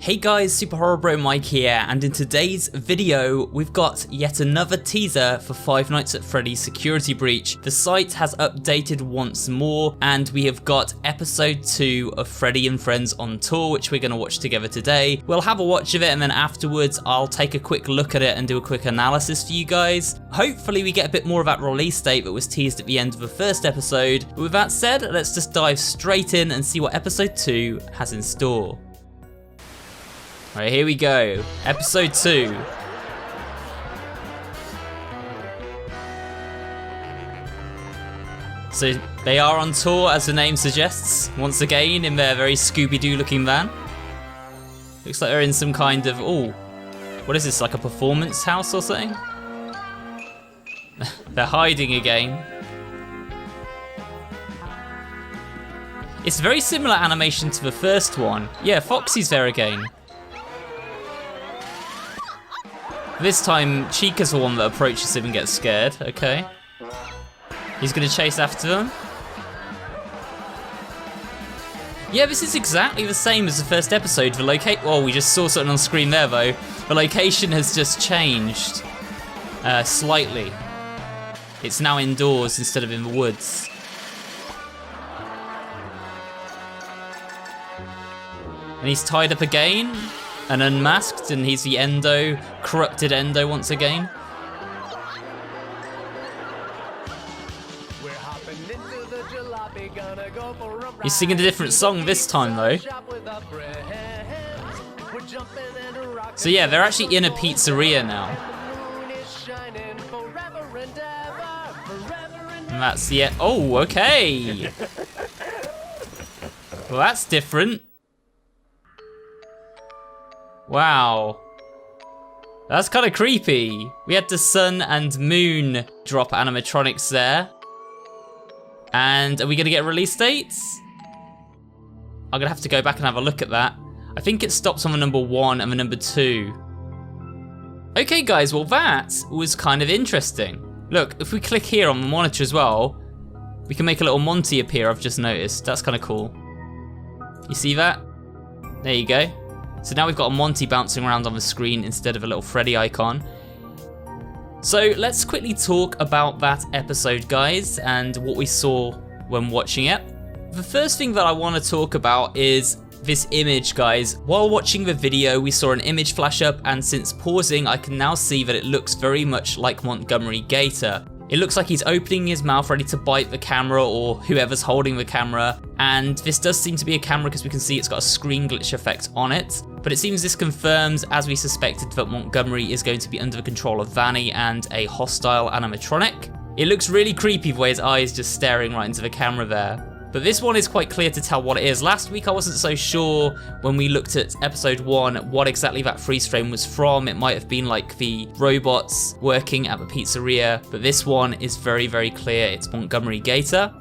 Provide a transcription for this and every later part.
Hey guys, SuperHorrorBro Mike here, and in today's video, we've got yet another teaser for Five Nights at Freddy's Security Breach. The site has updated once more, and we have got episode 2 of Freddy and Friends on tour, which we're going to watch together today. We'll have a watch of it, and then afterwards, I'll take a quick look at it and do a quick analysis for you guys. Hopefully we get a bit more of that release date that was teased at the end of the first episode. But with that said, let's just dive straight in and see what episode 2 has in store. Alright, here we go. Episode 2. So they are on tour, as the name suggests, once again in their very Scooby-Doo looking van. Looks like they're in some kind of, oh, what is this, like a performance house or something? They're hiding again. It's very similar animation to the first one. Yeah, Foxy's there again. This time, Chica's the one that approaches him and gets scared, okay. He's gonna chase after them. Yeah, this is exactly the same as the first episode. Oh, we just saw something on screen there though. The location has just changed, slightly. It's now indoors instead of in the woods. And he's tied up again. And unmasked, and he's the Endo, corrupted Endo once again. He's singing a different song this time though. So yeah, they're actually in a pizzeria now. And that's the end. Oh, okay. Well, that's different. Wow. That's kind of creepy. We had the sun and moon drop animatronics there. And are we gonna get release dates? I'm gonna have to go back and have a look at that. I think it stops on the number 1 and the number 2. Okay guys, well that was kind of interesting. Look, if we click here on the monitor as well, we can make a little Monty appear, I've just noticed. That's kind of cool. You see that? There you go. So now we've got a Monty bouncing around on the screen instead of a little Freddy icon. So let's quickly talk about that episode, guys, and what we saw when watching it. The first thing that I want to talk about is this image, guys. While watching the video, we saw an image flash up, and since pausing, I can now see that it looks very much like Montgomery Gator. It looks like he's opening his mouth ready to bite the camera or whoever's holding the camera, and this does seem to be a camera because we can see it's got a screen glitch effect on it. But it seems this confirms, as we suspected, that Montgomery is going to be under the control of Vanny and a hostile animatronic. It looks really creepy the way his eye is just staring right into the camera there. But this one is quite clear to tell what it is. Last week I wasn't so sure when we looked at episode 1 what exactly that freeze frame was from. It might have been like the robots working at the pizzeria, but this one is very, very clear. It's Montgomery Gator.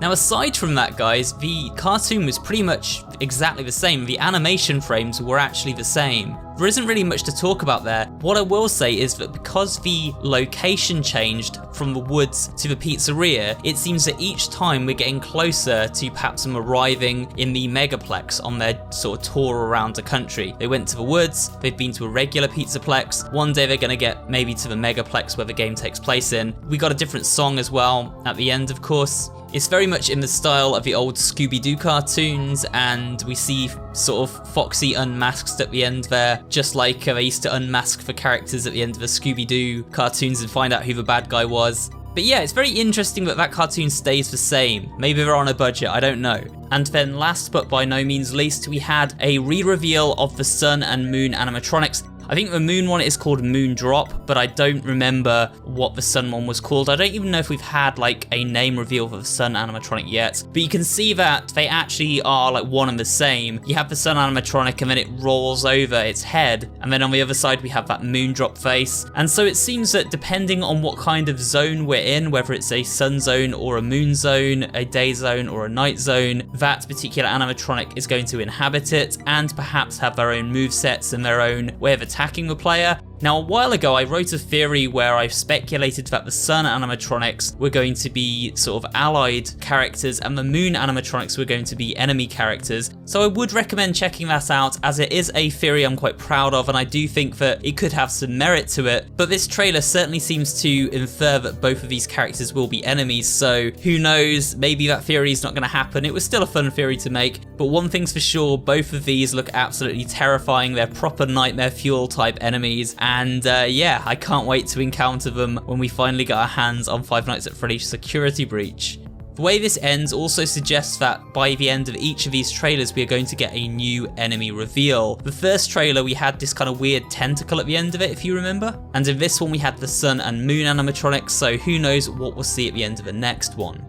Now aside from that, guys, the cartoon was pretty much exactly the same. The animation frames were actually the same. There isn't really much to talk about there. What I will say is that because the location changed from the woods to the pizzeria, it seems that each time we're getting closer to perhaps them arriving in the Megaplex on their sort of tour around the country. They went to the woods, they've been to a regular Pizzaplex, one day they're gonna get maybe to the Megaplex where the game takes place in. We got a different song as well at the end, of course. It's very much in the style of the old Scooby-Doo cartoons, and we see sort of Foxy unmasked at the end there, just like they used to unmask the characters at the end of the Scooby-Doo cartoons and find out who the bad guy was. But yeah, it's very interesting that that cartoon stays the same. Maybe they're on a budget, I don't know. And then last but by no means least, we had a re-reveal of the Sun and Moon animatronics. I think the Moon one is called Moon Drop, but I don't remember what the Sun one was called. I don't even know if we've had like a name reveal for the Sun animatronic yet, but you can see that they actually are like one and the same. You have the Sun animatronic and then it rolls over its head, and then on the other side we have that Moon Drop face. And so it seems that depending on what kind of zone we're in, whether it's a sun zone or a moon zone, a day zone or a night zone, that particular animatronic is going to inhabit it and perhaps have their own movesets and their own way of attacking the player. Now, a while ago, I wrote a theory where I speculated that the Sun animatronics were going to be sort of allied characters and the Moon animatronics were going to be enemy characters. So I would recommend checking that out, as it is a theory I'm quite proud of, and I do think that it could have some merit to it. But this trailer certainly seems to infer that both of these characters will be enemies, so who knows, maybe that theory is not going to happen. It was still a fun theory to make, but one thing's for sure, both of these look absolutely terrifying. They're proper nightmare fuel type enemies. And yeah, I can't wait to encounter them when we finally get our hands on Five Nights at Freddy's Security Breach. The way this ends also suggests that by the end of each of these trailers we are going to get a new enemy reveal. The first trailer we had this kind of weird tentacle at the end of it, if you remember, and in this one we had the Sun and Moon animatronics, so who knows what we'll see at the end of the next one.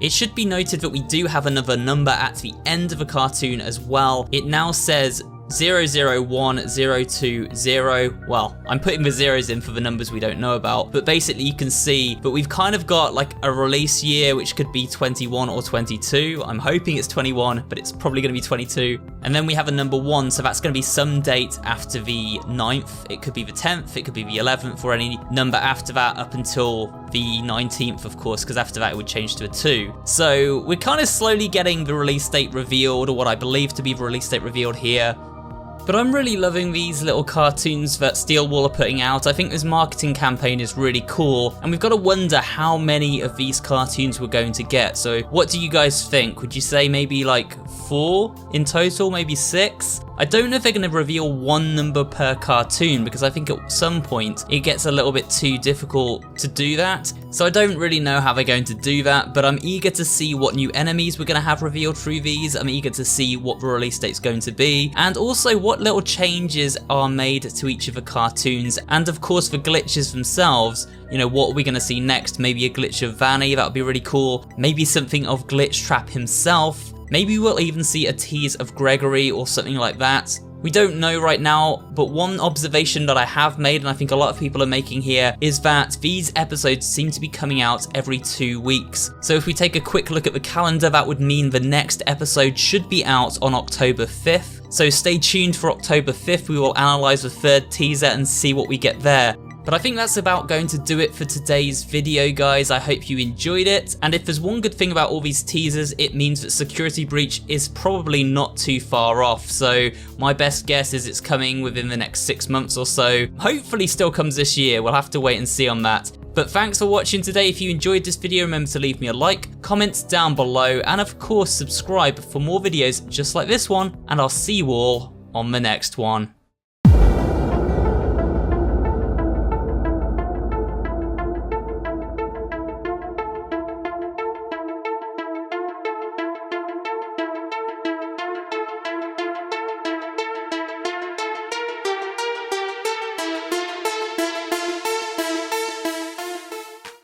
It should be noted that we do have another number at the end of a cartoon as well. It now says 001020. Well, I'm putting the zeros in for the numbers we don't know about, but basically you can see that we've kind of got like a release year which could be 21 or 22. I'm hoping it's 21, but it's probably going to be 22. And then we have a number 1, so that's going to be some date after the 9th. It could be the 10th, it could be the 11th, or any number after that up until the 19th, of course, because after that it would change to a 2. So we're kind of slowly getting the release date revealed, or what I believe to be the release date revealed here. But I'm really loving these little cartoons that Steelwall are putting out. I think this marketing campaign is really cool, and we've got to wonder how many of these cartoons we're going to get. So what do you guys think? Would you say maybe like 4 in total, maybe 6? I don't know if they're going to reveal one number per cartoon, because I think at some point it gets a little bit too difficult to do that. So I don't really know how they're going to do that, but I'm eager to see what new enemies we're going to have revealed through these. I'm eager to see what the release date's going to be, and also what little changes are made to each of the cartoons, and of course the glitches themselves. You know, what are we going to see next? Maybe a glitch of Vanny, that would be really cool. Maybe something of Glitchtrap himself. Maybe we'll even see a tease of Gregory or something like that. We don't know right now, but one observation that I have made, and I think a lot of people are making here, is that these episodes seem to be coming out every 2 weeks. So if we take a quick look at the calendar, that would mean the next episode should be out on October 5th. So stay tuned for October 5th, we will analyse the 3rd teaser and see what we get there. But I think that's about going to do it for today's video, guys. I hope you enjoyed it. And if there's one good thing about all these teasers, it means that Security Breach is probably not too far off. So my best guess is it's coming within the next 6 months or so. Hopefully still comes this year. We'll have to wait and see on that. But thanks for watching today. If you enjoyed this video, remember to leave me a like, comment down below, and of course subscribe for more videos just like this one. And I'll see you all on the next one.